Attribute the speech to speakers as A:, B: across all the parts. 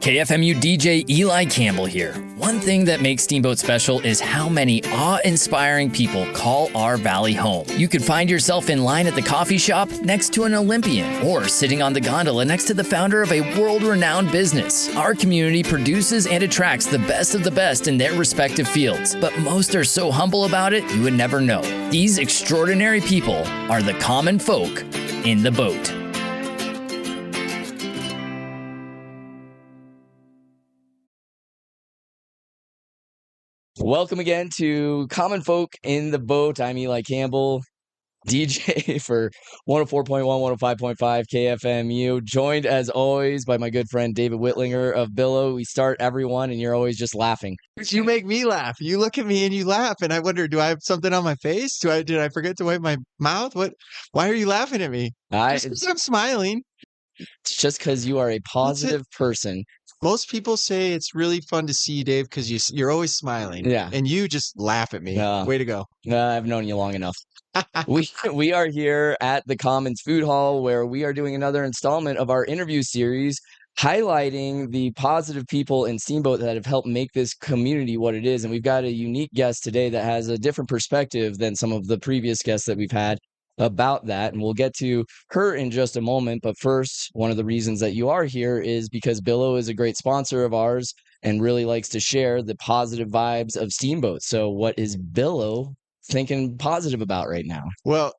A: KFMU DJ Eli Campbell here. One thing that makes Steamboat special is how many awe-inspiring people call our valley home. You could find yourself in line at the coffee shop next to an Olympian or sitting on the gondola next to the founder of a world-renowned business. Our community produces and attracts the best of the best in their respective fields, but most are so humble about it you would never know. These extraordinary people are the common folk in the boat. Welcome again to Common Folk in the Boat. I'm Eli Campbell, DJ for 104.1, 105.5 KFMU, joined as always by my good friend David Whitlinger of Billo. We start everyone and you're always just laughing.
B: You make me laugh. You look at me and you laugh, and I wonder, do I have something on my face? Did I forget to wipe my mouth? Why are you laughing at me? Just 'cause I'm smiling.
A: It's just because you are a positive person.
B: Most people say it's really fun to see you, Dave, because you're always smiling.
A: Yeah.
B: And you just laugh at me. Way to go.
A: I've known you long enough. We are here at the Commons Food Hall, where we are doing another installment of our interview series, highlighting the positive people in Steamboat that have helped make this community what it is. And we've got a unique guest today that has a different perspective than some of the previous guests that we've had about that, and we'll get to her in just a moment. But first, one of the reasons that you are here is because Billo is a great sponsor of ours and really likes to share the positive vibes of Steamboat. So what is Billo thinking positive about right now?
B: Well,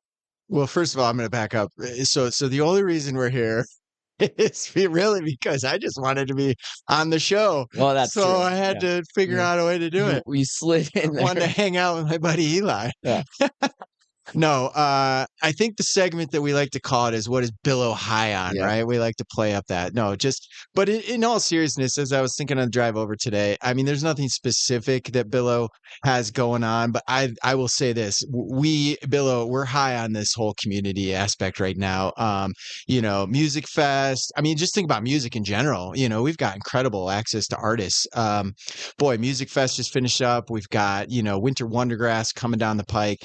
B: first of all, I'm going to back up. So the only reason we're here is really because I just wanted to be on the show.
A: Well, that's
B: so
A: true.
B: I had to figure out a way to do it.
A: We slid in there.
B: I wanted to hang out with my buddy Eli.
A: Yeah.
B: No, I think the segment that we like to call it is what is Billo high on, right? We like to play up that. No, but in all seriousness, as I was thinking on the drive over today, I mean, there's nothing specific that Billo has going on, but I will say this. Billo, we're high on this whole community aspect right now. Music fest. I mean, just think about music in general. We've got incredible access to artists. Music fest just finished up. We've got, Winter Wondergrass coming down the pike.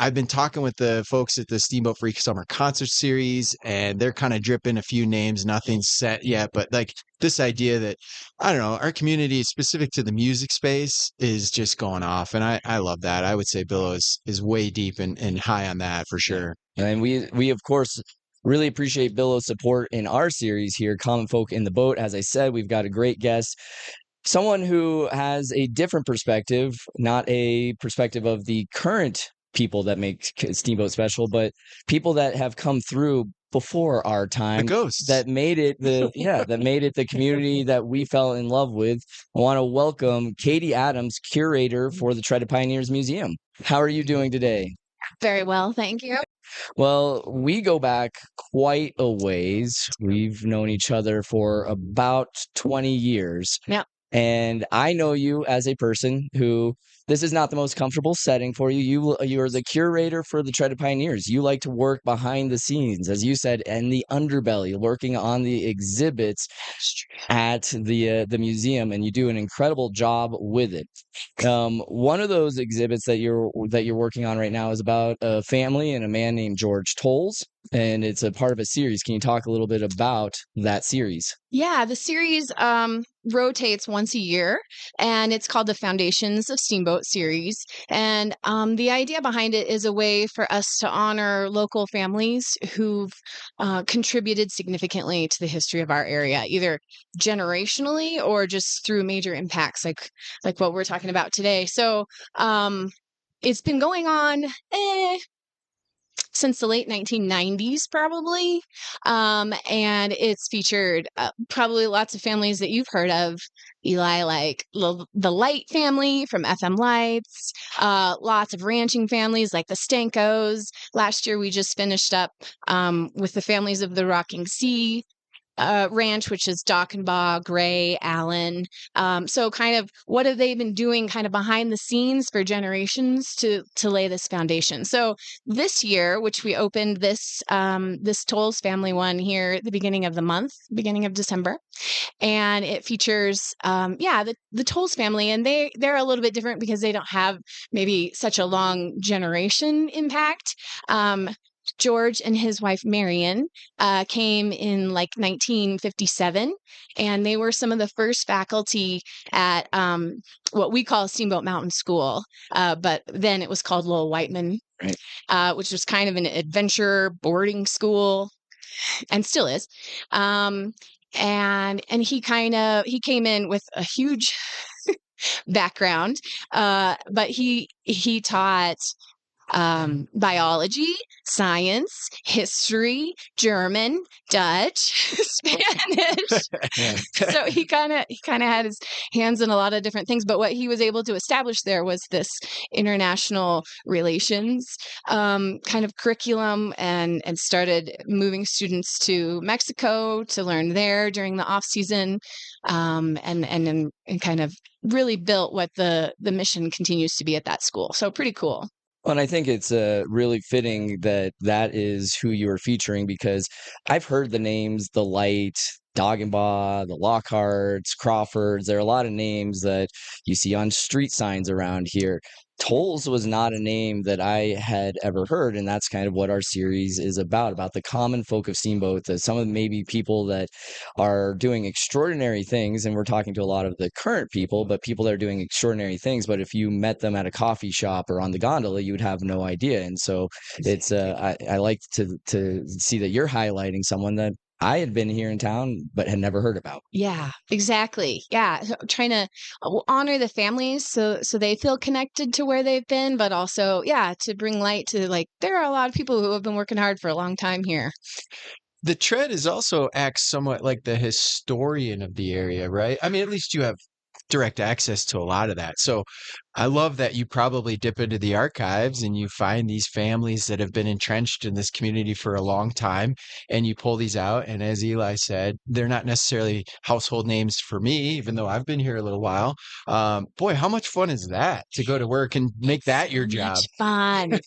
B: I've been talking with the folks at the Steamboat Freak Summer Concert Series, and they're kind of dripping a few names. Nothing's set yet, but like this idea that, I don't know, our community specific to the music space is just going off. And I love that. I would say Billo is way deep and high on that for sure.
A: And we of course really appreciate Billo's support in our series here, Common Folk in the Boat. As I said, we've got a great guest. Someone who has a different perspective, not a perspective of the current people that make Steamboat special, but people that have come through before our time,
B: the ghosts
A: that made it the community that we fell in love with. I want to welcome Katie Adams, curator for the Treaded Pioneers Museum. How are you doing today?
C: Very well, thank you.
A: Well, we go back quite a ways. We've known each other for about 20 years.
C: Yeah.
A: And I know you as a person who, this is not the most comfortable setting for you. You're the curator for the Treaded Pioneers. You like to work behind the scenes, as you said, and the underbelly, working on the exhibits at the museum, and you do an incredible job with it. One of those exhibits that you're working on right now is about a family and a man named George Tolles, and it's a part of a series. Can you talk a little bit about that series?
C: Yeah, the series rotates once a year, and it's called the Foundations of Steamboat series. And the idea behind it is a way for us to honor local families who've contributed significantly to the history of our area, either generationally or just through major impacts like what we're talking about today. So it's been going on since the late 1990s, probably. And it's featured probably lots of families that you've heard of, Eli, like the Light family from FM Lights, lots of ranching families like the Stankos. Last year, we just finished up with the families of the Rocking Sea ranch, which is Dockenbaugh, Gray, Allen. So kind of what have they been doing kind of behind the scenes for generations to lay this foundation. So this year, which we opened this Tolles family one here at the beginning of the month, beginning of December, and it features the Tolles family, and they're a little bit different because they don't have maybe such a long generation impact. George and his wife Marion came in like 1957, and they were some of the first faculty at what we call Steamboat Mountain School, but then it was called Lowell Whiteman, which was kind of an adventure boarding school, and still is. And he came in with a huge background, but he taught biology, science, history, German, Dutch, Spanish. So he kind of had his hands in a lot of different things. But what he was able to establish there was this international relations kind of curriculum, and started moving students to Mexico to learn there during the off season, and kind of really built what the mission continues to be at that school. So pretty cool.
A: Well, and I think it's really fitting that that is who you are featuring, because I've heard the names, the Light, Doggenbaugh, the Lockharts, Crawfords. There are a lot of names that you see on street signs around here. Tolles was not a name that I had ever heard, and that's kind of what our series is about the common folk of Steamboat, some of maybe people that are doing extraordinary things, and we're talking to a lot of the current people, but people that are doing extraordinary things, but if you met them at a coffee shop or on the gondola, you would have no idea. And so it's I like to see that you're highlighting someone that I had been here in town but had never heard about.
C: Yeah, exactly. Yeah, so trying to honor the families so they feel connected to where they've been, but also, yeah, to bring light to, like, there are a lot of people who have been working hard for a long time here.
B: The Tread is also acts somewhat like the historian of the area, right? I mean, at least you have direct access to a lot of that. So I love that you probably dip into the archives and you find these families that have been entrenched in this community for a long time, and you pull these out. And as Eli said, they're not necessarily household names for me, even though I've been here a little while. Boy, how much fun is that to go to work and make that your job?
C: Much fun.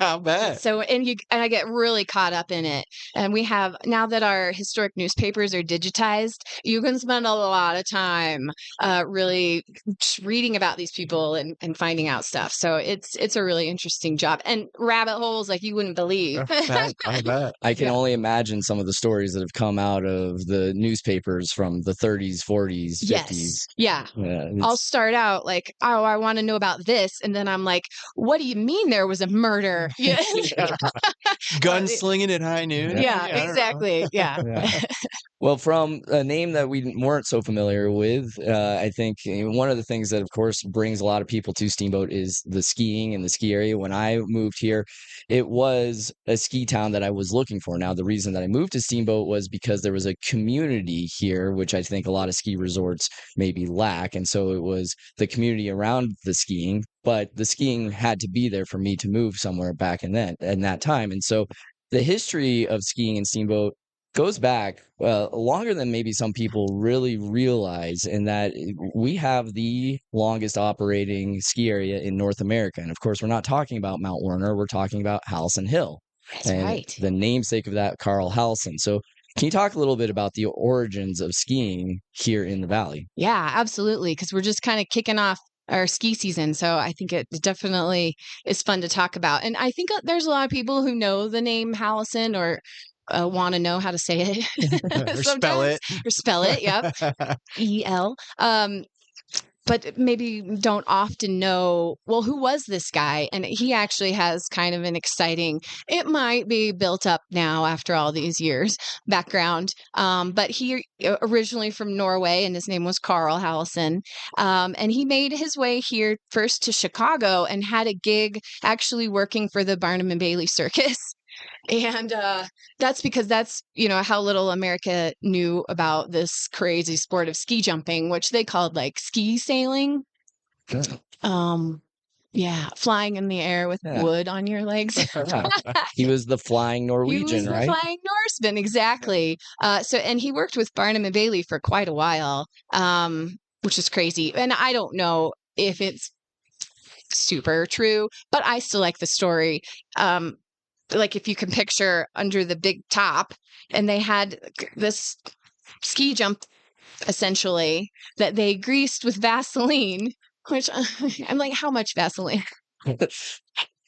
B: I'll bet.
C: So, and I get really caught up in it. And we have, now that our historic newspapers are digitized, you can spend a lot of time really reading about these people and finding out stuff. So it's a really interesting job, and rabbit holes like you wouldn't believe.
B: I bet.
A: I can only imagine some of the stories that have come out of the newspapers from the 30s, 40s, 50s.
C: Yes. Yeah. I'll start out like, oh, I want to know about this. And then I'm like, what do you mean there was a murder?
B: Gunslinging at high noon.
C: Yeah, exactly. Yeah.
A: Well, from a name that we weren't so familiar with, I think one of the things that, of course, brings a lot of people to Steamboat is the skiing and the ski area. When I moved here, it was a ski town that I was looking for. Now, the reason that I moved to Steamboat was because there was a community here, which I think a lot of ski resorts maybe lack. And so it was the community around the skiing, but the skiing had to be there for me to move somewhere back in that time. And so the history of skiing in Steamboat goes back longer than maybe some people really realize, in that we have the longest operating ski area in North America. And of course, we're not talking about Mount Werner, we're talking about Howelsen Hill.
C: That's
A: and
C: right.
A: The namesake of that, Carl Howelsen. So can you talk a little bit about the origins of skiing here in the Valley?
C: Yeah, absolutely. Because we're just kind of kicking off our ski season. So I think it definitely is fun to talk about. And I think there's a lot of people who know the name Howelsen, or want to know how to say it
B: or spell it.
C: Or spell it. Yep. E-L. But maybe don't often know, well, who was this guy? And he actually has kind of an exciting, it might be built up now after all these years, background. But he originally from Norway, and his name was Carl Howelsen. And he made his way here first to Chicago and had a gig actually working for the Barnum and Bailey Circus. And that's because that's, how little America knew about this crazy sport of ski jumping, which they called like ski sailing.
A: Good.
C: Yeah, flying in the air with wood on your legs.
A: He was the flying Norwegian,
C: he was
A: right?
C: The flying Norseman, exactly. And he worked with Barnum and Bailey for quite a while, which is crazy. And I don't know if it's super true, but I still like the story. Like if you can picture under the big top, and they had this ski jump essentially that they greased with Vaseline, which I'm like, how much Vaseline?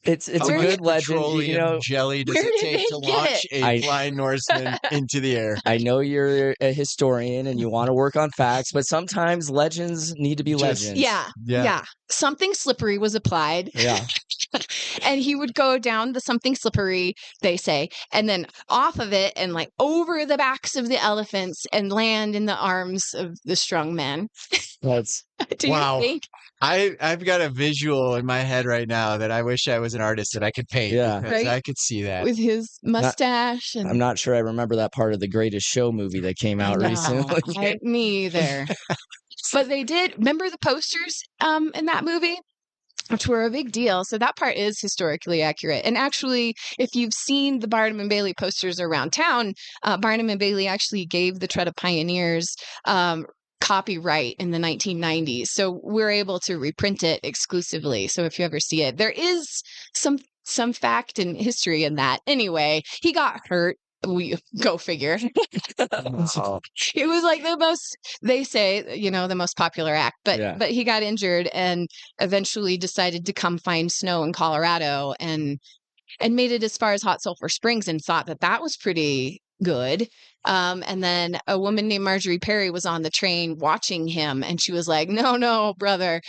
A: It's
B: How
A: a
B: much
A: good legend.
B: petroleum jelly does
C: where
B: it
C: did
B: take
C: they
B: to
C: get
B: launch
C: it?
B: a flying Norseman into the air?
A: I know you're a historian and you want to work on facts, but sometimes legends need to be legends.
C: Yeah. Something slippery was applied.
A: Yeah.
C: And he would go down the something slippery, they say, and then off of it and like over the backs of the elephants and land in the arms of the strong man.
A: That's
C: Do
B: Wow.
C: you think?
B: I've got a visual in my head right now that I wish I was an artist that I could paint.
A: Yeah.
B: Because
C: Right?
B: I could see that.
C: With his mustache and
A: I'm not sure I remember that part of the Greatest Show movie that came out recently.
C: me either. But they did remember the posters in that movie, which were a big deal. So that part is historically accurate. And actually, if you've seen the Barnum and Bailey posters around town, Barnum and Bailey actually gave the Tread of Pioneers copyright in the 1990s. So we're able to reprint it exclusively. So if you ever see it, there is some fact and history in that. Anyway, he got hurt. We go figure.
B: Wow.
C: It was like the most, they say, the most popular act, but he got injured and eventually decided to come find snow in Colorado and made it as far as Hot Sulphur Springs and thought that was pretty good. And then a woman named Marjorie Perry was on the train watching him, and she was like, no, brother,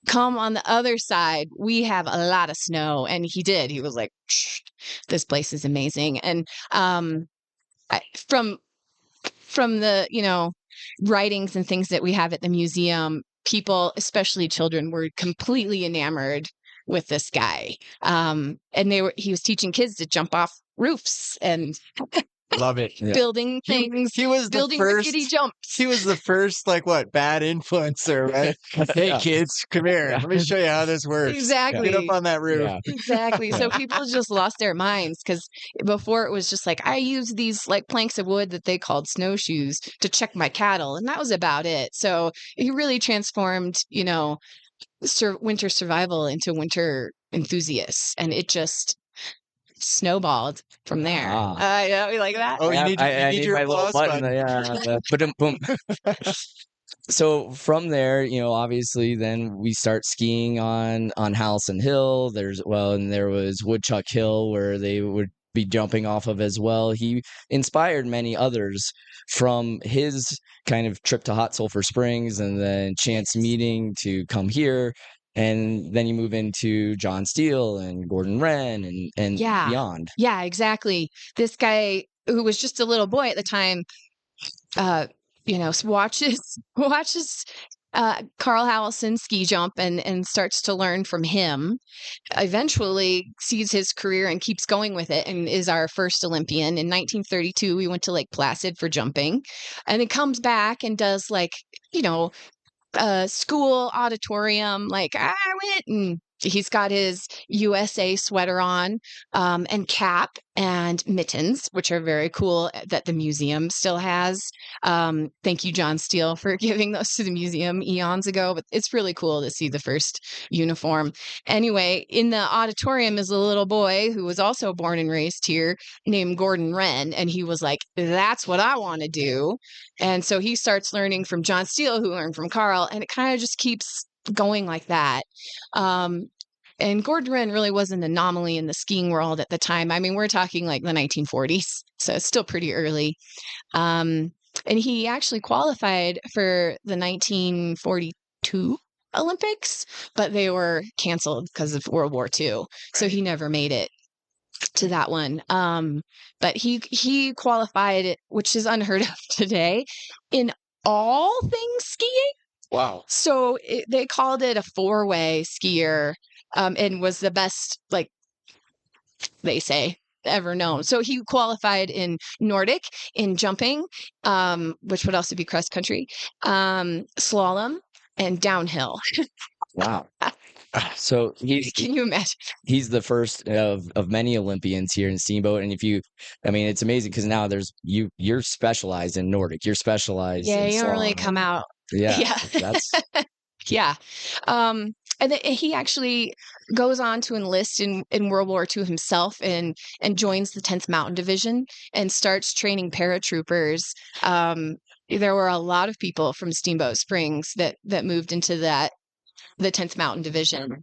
C: come on the other side. We have a lot of snow. And he did. He was like, this place is amazing. And from the, writings and things that we have at the museum, people, especially children, were completely enamored with this guy. And he was teaching kids to jump off roofs and
B: Love it.
C: building things.
B: He was
C: building
B: the first.
C: rickety jumps.
B: He was the first, bad influencer, right? Hey, kids, come here. Let me show you how this works.
C: Exactly.
B: Get up on that roof.
A: Yeah.
C: Exactly. So people just lost their minds because before it was just like, I use these planks of wood that they called snowshoes to check my cattle. And that was about it. So he really transformed, winter survival into winter enthusiasts. And it just snowballed from there. Yeah, we like that.
B: Oh, you need your
A: my little
B: applause
A: button.
B: button.
A: Yeah. Boom. So from there, obviously then we start skiing on Howelsen Hill. And there was Woodchuck Hill where they would be jumping off of as well. He inspired many others from his kind of trip to Hot Sulphur Springs and then chance meeting to come here. And then you move into John Steele and Gordon Wren and beyond.
C: Yeah, exactly. This guy who was just a little boy at the time, watches Carl Howelsen ski jump and starts to learn from him. Eventually sees his career and keeps going with it and is our first Olympian. In 1932, we went to Lake Placid for jumping, and then comes back and does school auditorium. I went, and he's got his USA sweater on, and cap and mittens, which are very cool that the museum still has. Thank you, John Steele, for giving those to the museum eons ago. But it's really cool to see the first uniform. Anyway, in the auditorium is a little boy who was also born and raised here named Gordon Wren. And he was like, that's what I want to do. And so he starts learning from John Steele, who learned from Carl. And it kind of just keeps going like that. And Gordy Wren really was an anomaly in the skiing world at the time. I mean, we're talking like the 1940s, so it's still pretty early. And he actually qualified for the 1942 Olympics, but they were canceled because of World War II. So he never made it to that one. But he qualified, which is unheard of today, in all things skiing.
B: Wow.
C: So they called it a four-way skier, and was the best, they say, ever known. So he qualified in Nordic, in jumping, which would also be cross country, slalom, and downhill.
A: Wow. So
C: Can you imagine?
A: He's the first of many Olympians here in Steamboat. And it's amazing because now you're specialized in Nordic. You're specialized in
C: you don't really
A: slalom.
C: come out.
A: Yeah. That's
C: yeah. And he actually goes on to enlist in World War II himself and joins the 10th Mountain Division and starts training paratroopers. There were a lot of people from Steamboat Springs that moved into the 10th Mountain Division.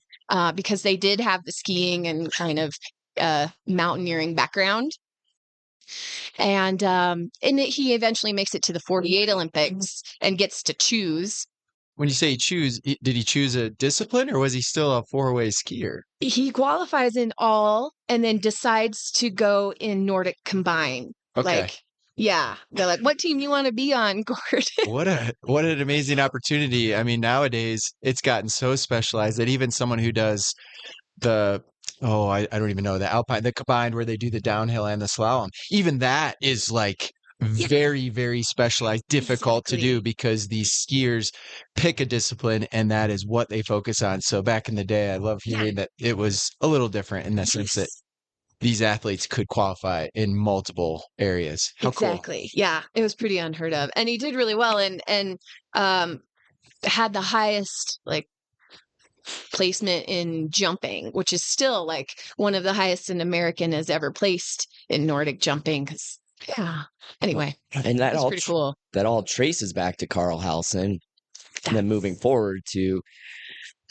C: because they did have the skiing and kind of mountaineering background. And he eventually makes it to the 48 Olympics and gets to choose.
B: When you say choose, did he choose a discipline or was he still a four-way skier?
C: He qualifies in all and then decides to go in Nordic combine.
B: Okay.
C: Like, yeah, they're like, what team you want to be on, Gord?
B: What an amazing opportunity. I mean, nowadays it's gotten so specialized that even someone who does I don't even know, the combined where they do the downhill and the slalom, even that is like very, very specialized, difficult to do because these skiers pick a discipline and that is what they focus on. So back in the day, I love hearing that it was a little different in the sense that these athletes could qualify in multiple areas. How
C: exactly.
B: cool.
C: Yeah, it was pretty unheard of. And he did really well and had the highest like placement in jumping, which is still like one of the highest an American has ever placed in Nordic jumping. Because anyway,
A: and that all
C: pretty cool.
A: That all traces back to Carl Howelsen, and then moving forward to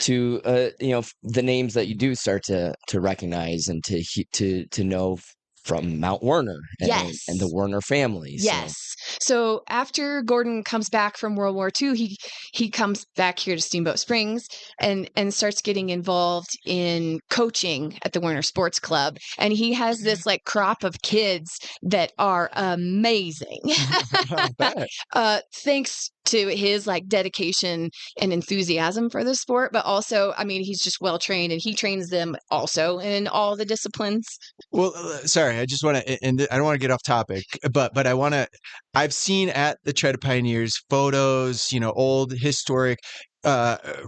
A: the names that you do start to recognize and to know from Mount Werner and the Werner family.
C: Yes. So after Gordon comes back from World War II, he comes back here to Steamboat Springs and starts getting involved in coaching at the Werner Sports Club. And he has this like crop of kids that are amazing. Thanks to his like dedication and enthusiasm for the sport, but also, I mean, he's just well trained and he trains them also in all the disciplines.
B: Well, sorry, I just want to, and I don't want to get off topic, but I've seen at the Tread of Pioneers photos, old historic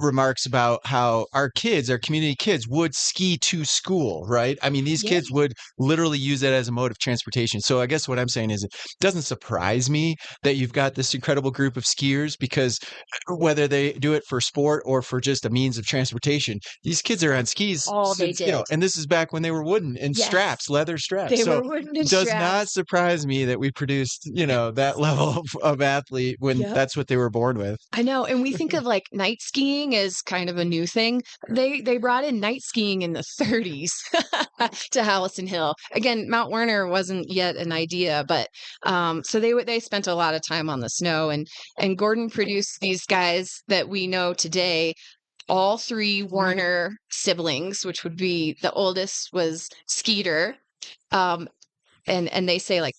B: remarks about how our community kids would ski to school, right? I mean, these kids would literally use it as a mode of transportation. So I guess what I'm saying is it doesn't surprise me that you've got this incredible group of skiers because whether they do it for sport or for just a means of transportation, these kids are on skis.
C: They did.
B: And this is back when they were wooden and straps, leather straps.
C: They were wooden and
B: does not surprise me that we produced, that level of athlete when that's what they were born with.
C: I know. And we think of like night skiing as kind of a new thing. They brought in night skiing in the 30s to Howelsen Hill. Again, Mount Werner wasn't yet an idea, but so they spent a lot of time on the snow and Gordon produced these guys that we know today. All three Werner siblings, which would be the oldest was Skeeter. And they say like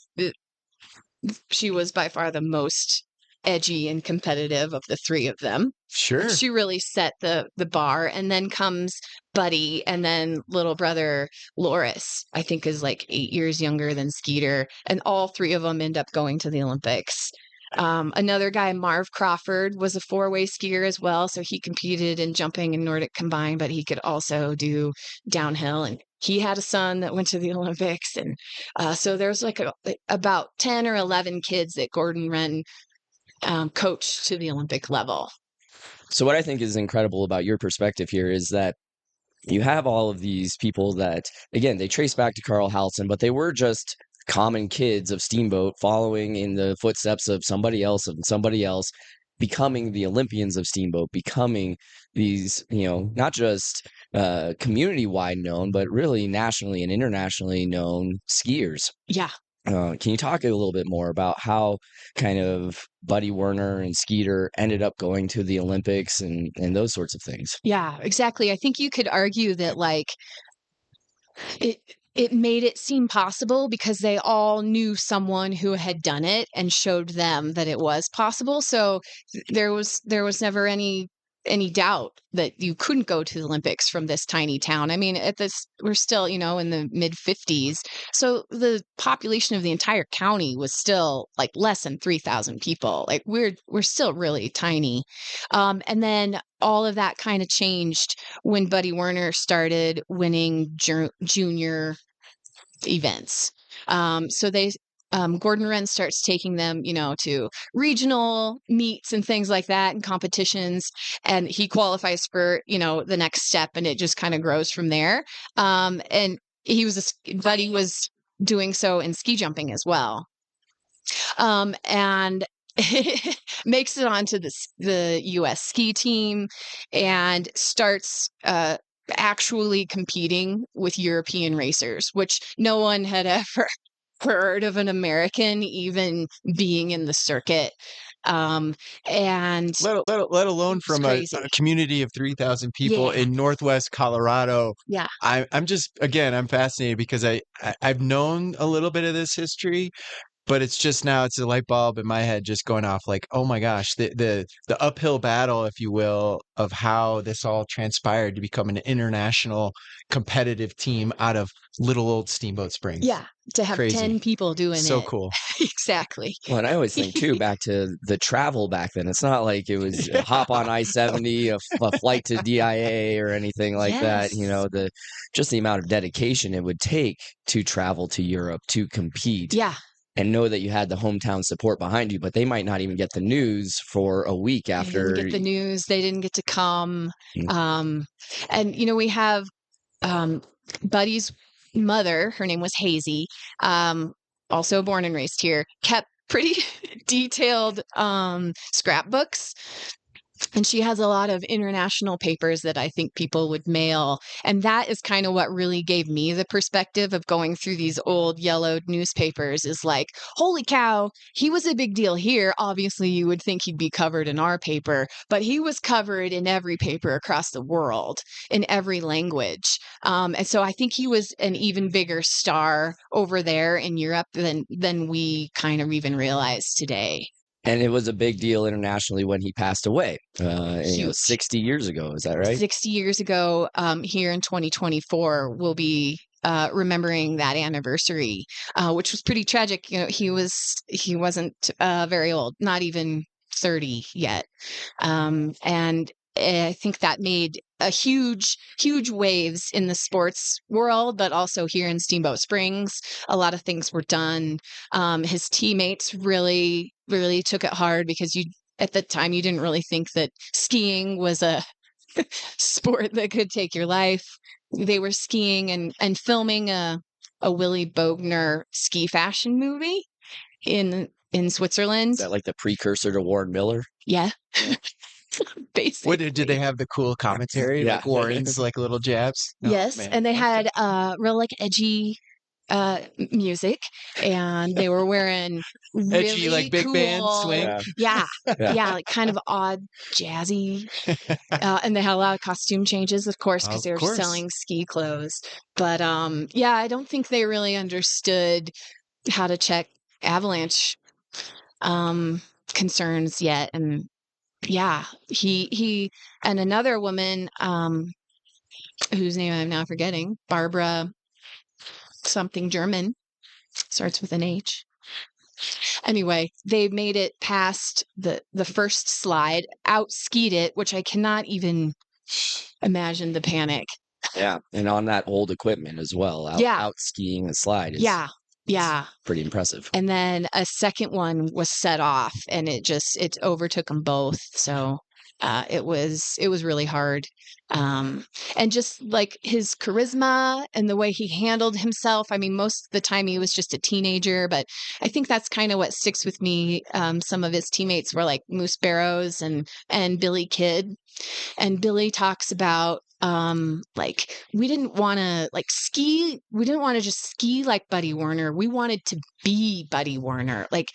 C: she was by far the most edgy and competitive of the three of them.
B: Sure.
C: She really set the bar. And then comes Buddy, and then little brother Loris, I think is like 8 years younger than Skeeter. And all three of them end up going to the Olympics. Another guy, Marv Crawford, was a four-way skier as well. So he competed in jumping and Nordic combined, but he could also do downhill. And he had a son that went to the Olympics. And so there's like about 10 or 11 kids that Gordon Wren coached to the Olympic level.
A: So what I think is incredible about your perspective here is that you have all of these people that, again, they trace back to Carl Howelsen, but they were just common kids of Steamboat following in the footsteps of somebody else, becoming the Olympians of Steamboat, becoming these, not just community-wide known, but really nationally and internationally known skiers.
C: Yeah.
A: Can you talk a little bit more about how kind of Buddy Werner and Skeeter ended up going to the Olympics and those sorts of things?
C: Yeah, exactly. I think you could argue that like it made it seem possible because they all knew someone who had done it and showed them that it was possible. So there was never any doubt that you couldn't go to the Olympics from this tiny town. I mean, we're still, in the mid 50s. So the population of the entire county was still like less than 3,000 people. Like we're still really tiny. And then all of that kind of changed when Buddy Werner started winning junior events. So Gordon Wren starts taking them, to regional meets and things like that and competitions. And he qualifies for, the next step and it just kind of grows from there. And Buddy was doing so in ski jumping as well. And makes it onto the U.S. ski team and starts actually competing with European racers, which no one had ever heard of an American even being in the circuit. And
B: let alone
C: it's
B: from a
C: crazy.
B: community of 3,000 people
C: Yeah.
B: in Northwest Colorado.
C: Yeah.
B: I'm just, again, I'm fascinated because I've known a little bit of this history, but it's just now it's a light bulb in my head just going off like, oh my gosh, the uphill battle, if you will, of how this all transpired to become an international competitive team out of little old Steamboat Springs.
C: Yeah. To have
B: Crazy.
C: 10 people doing
B: So
C: it.
B: cool.
C: Exactly.
A: Well, and I always think too, back to the travel back then. It's not like it was a hop on I-70, a flight to DIA or anything like that. You
C: Yes.
A: know, just the amount of dedication it would take to travel to Europe to compete.
C: Yeah.
A: And know that you had the hometown support behind you, but they might not even get the news for a week
C: They
A: after.
C: didn't get the news. They didn't get to come.
A: Mm.
C: And, we have Buddy's mother, her name was Hazy, also born and raised here, kept pretty detailed scrapbooks. And she has a lot of international papers that I think people would mail. And that is kind of what really gave me the perspective of going through these old yellowed newspapers is like, holy cow, he was a big deal here. Obviously, you would think he'd be covered in our paper, but he was covered in every paper across the world, in every language. And so I think he was an even bigger star over there in Europe than we kind of even realize today.
A: And it was a big deal internationally when he passed away,
C: Huge.
A: 60 years ago. Is that right?
C: 60 years ago, here in 2024, we'll be remembering that anniversary, which was pretty tragic. He wasn't very old, not even 30 yet. And I think that made a huge waves in the sports world, but also here in Steamboat Springs, a lot of things were done. His teammates really took it hard because at the time you didn't really think that skiing was a sport that could take your life. They were skiing and filming a Willy Bogner ski fashion movie in Switzerland.
A: Is that like the precursor to Warren Miller?
C: Yeah. Basically.
B: What did they have the cool commentary?
A: Yeah.
B: Like Warren's like little jabs? Oh,
C: yes,
B: man.
C: and they had real like edgy music, and they were wearing really
B: Edgy, like big
C: cool,
B: band swing.
C: Yeah,
A: Yeah.
C: yeah, like kind of odd jazzy. And they had a lot of costume changes, of course, because
B: Of
C: they were
B: course.
C: selling ski clothes. But yeah, I don't think they really understood how to check avalanche concerns yet. And yeah, he and another woman whose name I'm now forgetting, Barbara something German, starts with an H. Anyway, they made it past the first slide, out skied it, which I cannot even imagine the panic.
A: Yeah, and on that old equipment as well, out skiing the slide is pretty impressive.
C: And then a second one was set off, and it overtook them both. So it was really hard. And just like his charisma and the way he handled himself. I mean, most of the time he was just a teenager, but I think that's kind of what sticks with me. Some of his teammates were like Moose Barrows and Billy Kidd. And Billy talks about like we didn't want to just ski like Buddy Werner. We wanted to be Buddy Werner. Like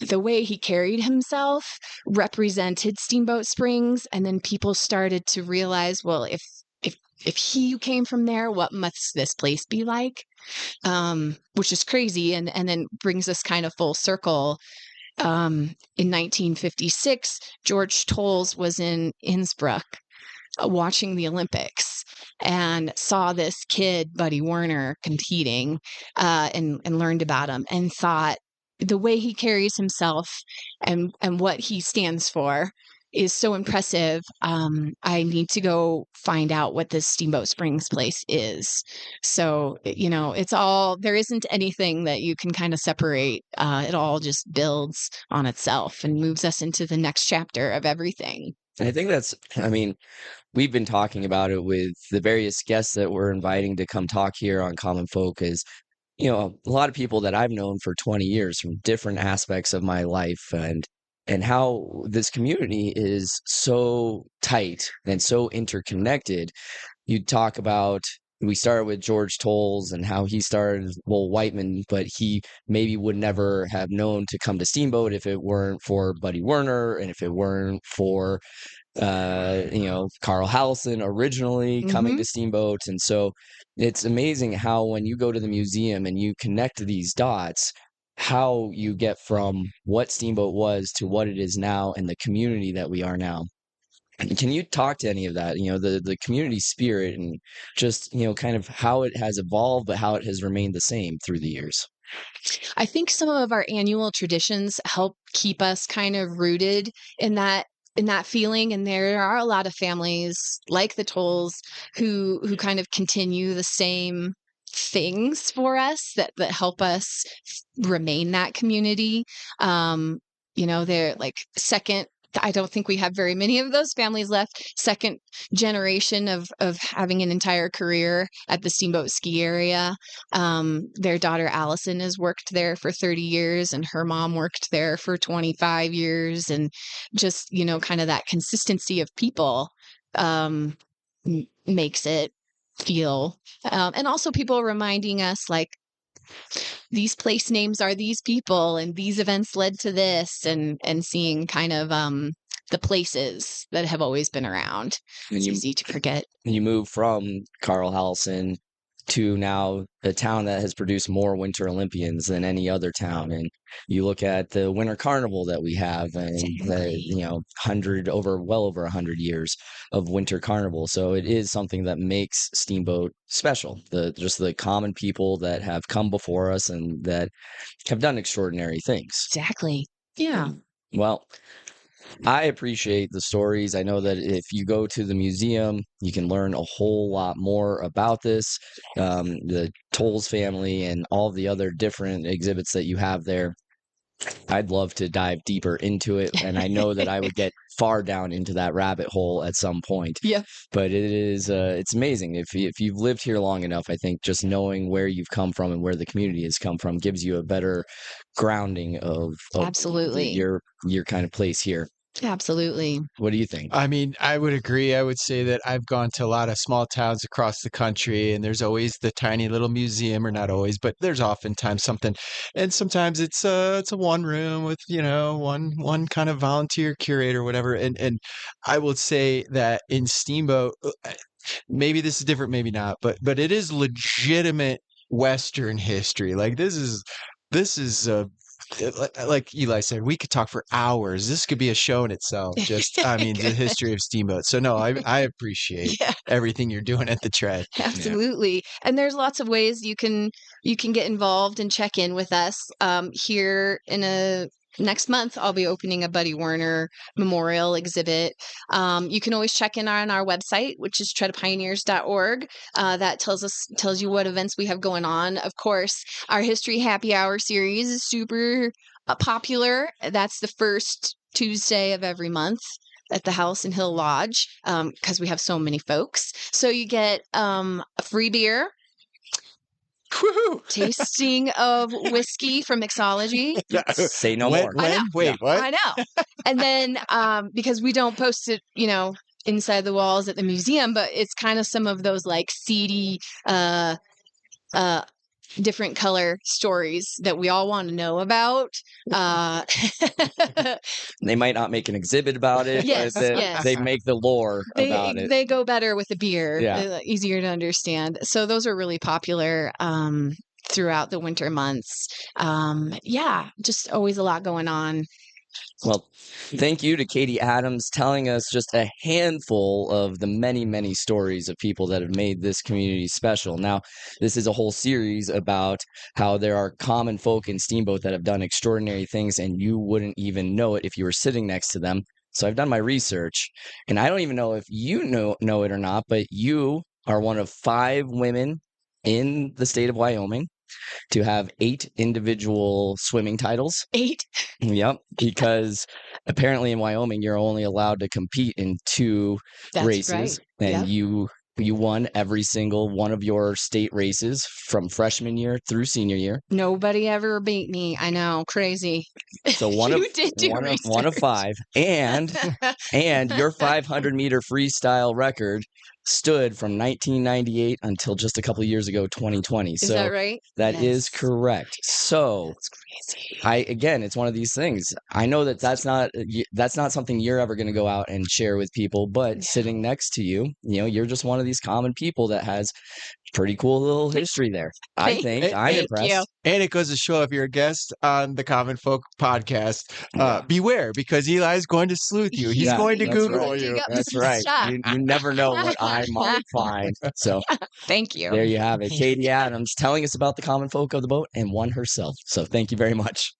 C: the way he carried himself represented Steamboat Springs, and then people started to realize, well, if he came from there, what must this place be like? Which is crazy, and then brings us kind of full circle. In 1956, George Tolles was in Innsbruck watching the Olympics and saw this kid, Buddy Werner, competing and learned about him and thought the way he carries himself and what he stands for is so impressive. I need to go find out what this Steamboat Springs place is. So, it's all, there isn't anything that you can kind of separate. It all just builds on itself and moves us into the next chapter of everything.
A: And I think we've been talking about it with the various guests that we're inviting to come talk here on Common Folk is, a lot of people that I've known for 20 years from different aspects of my life and how this community is so tight and so interconnected you talk about, we started with George Tolles and how he started, well, Whiteman, but he maybe would never have known to come to Steamboat if it weren't for Buddy Werner and if it weren't for Carl Howelsen originally coming to Steamboat. And so it's amazing how when you go to the museum and you connect these dots, how you get from what Steamboat was to what it is now and the community that we are now. Can you talk to any of that, the community spirit and just, kind of how it has evolved, but how it has remained the same through the years?
C: I think some of our annual traditions help keep us kind of rooted in that feeling, and there are a lot of families like the Tolls who kind of continue the same things for us that help us remain that community. They're like second. I don't think we have very many of those families left. Second generation of having an entire career at the Steamboat ski area. Their daughter Allison has worked there for 30 years, and her mom worked there for 25 years, and just kind of that consistency of people makes it feel. And also people reminding us like, these place names are these people and these events led to this, and seeing kind of the places that have always been around. It's easy to forget.
A: You move from Carl Howelsen to now a town that has produced more Winter Olympians than any other town. And you look at the Winter Carnival that we have, and well over 100 years of Winter Carnival. So it is something that makes Steamboat special. Just the common people that have come before us and that have done extraordinary things.
C: Exactly. Yeah.
A: Well, I appreciate the stories. I know that if you go to the museum, you can learn a whole lot more about this, the Tolles family and all the other different exhibits that you have there. I'd love to dive deeper into it, and I know that I would get far down into that rabbit hole at some point.
C: Yeah.
A: But it's amazing. If you've lived here long enough, I think just knowing where you've come from and where the community has come from gives you a better grounding of
C: Absolutely.
A: your kind of place here.
C: Absolutely.
A: What do you think?
B: I mean, I would agree. I would say that I've gone to a lot of small towns across the country, and there's always the tiny little museum, or not always, but there's oftentimes something. And sometimes it's a one room with, one kind of volunteer curator, whatever. And I will say that in Steamboat, maybe this is different, maybe not, but it is legitimate Western history. Like this is like Eli said, we could talk for hours. This could be a show in itself. Just, I mean, the history of Steamboat. So no, I appreciate everything you're doing at the Tread.
C: Absolutely. Yeah. And there's lots of ways you can get involved and check in with us. Here in next month, I'll be opening a Buddy Werner memorial exhibit. You can always check in on our website, which is treadpioneers.org. That tells you what events we have going on. Of course, our History Happy Hour series is super popular. That's the first Tuesday of every month at the Howelsen Hill Lodge, because we have so many folks. So you get a free beer.
B: Woo-hoo.
C: Tasting of whiskey from mixology.
A: Say no more.
B: Wait, what?
C: I know. And then because we don't post it, inside the walls at the museum, but it's kind of some of those like seedy different color stories that we all want to know about.
A: They might not make an exhibit about it,
C: yes,
A: but they make the lore about it.
C: They go better with a beer,
A: yeah.
C: Easier to understand. So those are really popular throughout the winter months. Just always a lot going on.
A: Well, thank you to Katie Adams telling us just a handful of the many, many stories of people that have made this community special. Now, this is a whole series about how there are common folk in Steamboat that have done extraordinary things, and you wouldn't even know it if you were sitting next to them. So I've done my research, and I don't even know if you know it or not, but you are one of 5 women in the state of Wyoming to have 8 individual swimming titles.
C: 8?
A: Yep, because apparently in Wyoming you're only allowed to compete in 2 races,
C: right.
A: And you won every single one of your state races from freshman year through senior year.
C: Nobody ever beat me. I know, crazy.
A: So one of 5, and your 500-meter freestyle record stood from 1998 until just a couple of years ago, 2020.
C: Is that right?
A: That is correct. So
C: That's crazy.
A: again, it's one of these things. I know that's not something you're ever going to go out and share with people, but sitting next to you, you're just one of these common people that has pretty cool little history there. I think I'm impressed.
C: You.
B: And it goes to show if you're a guest on the Common Folk podcast, beware, because Eli's going to sleuth you. He's going to Google you.
A: That's right. You never know what I might find. So
C: thank you.
A: There you have it. Katie Adams telling us about the common folk of the boat and one herself. So thank you very much.